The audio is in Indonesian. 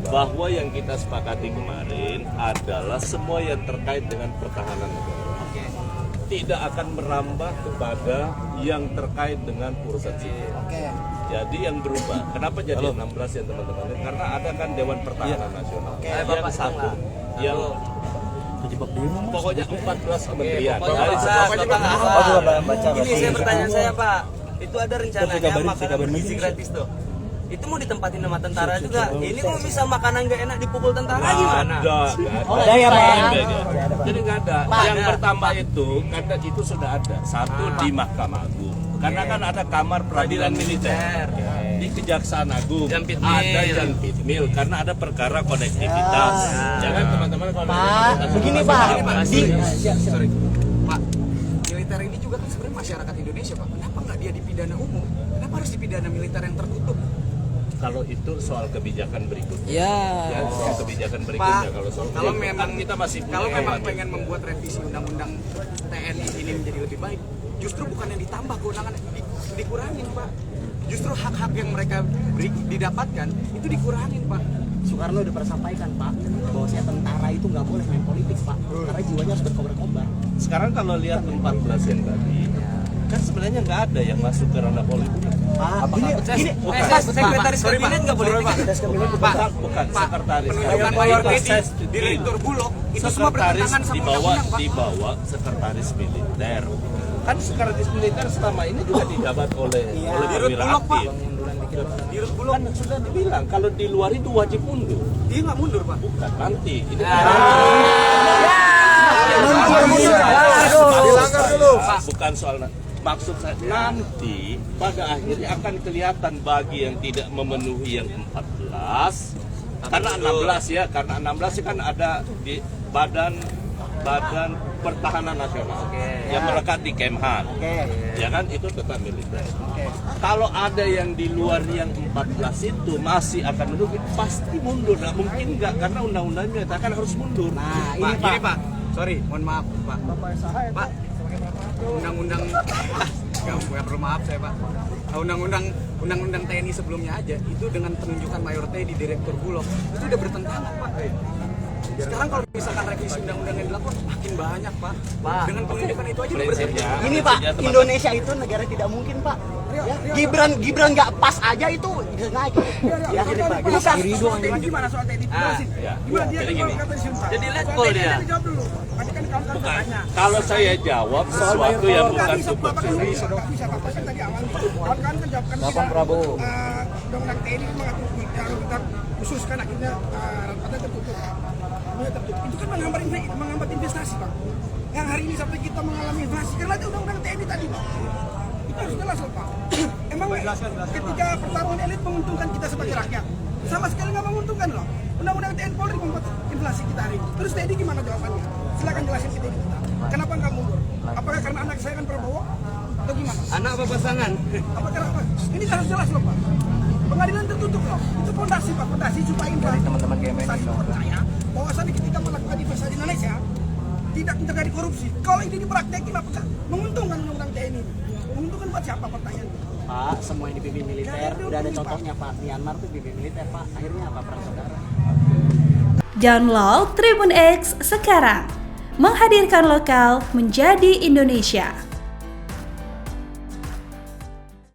bahwa yang kita sepakati kemarin adalah semua yang terkait dengan pertahanan negara. Tidak akan merambah kepada yang terkait dengan urusan sipil. Jadi yang berubah. Kenapa jadi 16 ya teman-teman? Karena ada kan Dewan Pertahanan Nasional. Yang satu, yang pokoknya 14 kementerian. Ini saya pertanyaan saya Pak, itu ada rencananya makanan bergizi gratis tuh. Itu mau ditempatin sama tentara juga. Ini kok bisa makanan nggak enak dipukul tentara gimana? Ada ya Pak. Jadi nggak ada. Yang pertama itu karena itu sudah ada satu di Mahkamah Agung. Karena kan ada Kamar Peradilan Militer di Kejaksaan Agung. Ada yang pitmil karena ada perkara konektivitas. Jangan teman-teman kalau begini Pak. Sorry. Pak, militer ini juga kan sebenarnya masyarakat Indonesia Pak. Kenapa nggak dia dipidana umum? Kenapa harus dipidana militer yang tertutup? kalau itu soal kebijakan berikutnya. Ya, soal kebijakan berikutnya. Kalau memang kita masih memang pengen membuat revisi undang-undang TNI ini menjadi lebih baik, justru bukan yang ditambah kewenangan, dikurangin Pak. Justru hak-hak yang mereka didapatkan itu dikurangin Pak. Soekarno udah pernah sampaikan Pak, bahwa tentara itu nggak boleh main politik Pak, karena jiwanya harus berkobar-kobar. Sekarang kalau lihat 14 yang tadi, kan sebenarnya nggak ada yang masuk ke ranah politik. Ini sekretaris kabinet nggak boleh Pak. Bukan sekretaris penunjukan mayor direktur Bulog itu semua bertentangan sama undang-undang Pak. Di bawah sekretaris militer. Kan sekretaris militer selama ini juga dijabat oleh perwira aktif. Dirut Bulog Kan sudah dibilang kalau di luar itu wajib mundur. Dia nggak mundur Pak. Bukan nanti. Ini bukan soal maksud saya nanti pada akhirnya akan kelihatan bagi yang tidak memenuhi yang 14 karena 16 ya, karena 16 kan ada di Badan Pertahanan Nasional yang melekat di Kemhan, ya kan itu tetap militer. Kalau ada yang di luar yang 14 itu masih akan menunggu, pasti mundur, nggak mungkin nggak, karena undang-undangnya menyatakan harus mundur. Nah ini Pak, gini Pak, sorry, mohon maaf Pak, undang-undang nggak perlu maaf saya Pak. Undang-undang TNI sebelumnya aja itu dengan penunjukan mayor TNI di direktur Bulog itu udah bertentangan Pak. Sekarang kalau misalkan revisi undang-undang yang dilakukan makin banyak Pak. Dengan penunjukan itu aja udah bertentangan. Ini Pak, Indonesia itu negara tidak mungkin Pak. Gibran nggak pas aja itu bisa naik. Ya ini Pak. Gimana soal TNI? Jadi gini. Jadi letkol dia. Bukan. Kalau saya jawab sesuatu yang bukan substansi. Bapak Prabowo. Undang-undang TNI mengatur kita khususkan akhirnya ada tertutup. Itu kan menghambat investasi Pak. Yang hari ini sampai kita mengalami inflasi karena ada undang-undang TNI tadi Pak. Itu harus jelas loh Pak. Emang ketika pertarungan elit menguntungkan kita sebagai rakyat, sama sekali nggak menguntungkan loh. Undang-undang TNI Polri membuat inflasi kita hari ini. Terus TNI gimana jawabannya? Silakan jelasin kita. Kenapa nggak mundur? Apakah karena anak saya kan Prabowo atau gimana? Anak apa pasangan? Apa kenapa? Ini harus jelas loh Pak. Pengadilan tertutup loh. Itu fondasi Pak, fondasi supaya Teman-teman investasi percaya bahwasannya ketika melakukan investasi di Indonesia tidak terjadi korupsi. Kalau ini dipraktekin apakah menguntungkan undang-undang TNI? Menguntungkan buat siapa pertanyaan? Pak, semua yang dipimpin militer udah ada contohnya Pak. Myanmar tuh pimpin militer Pak. Akhirnya apa, perang saudara? Download Tribun X sekarang. Menghadirkan lokal menjadi Indonesia.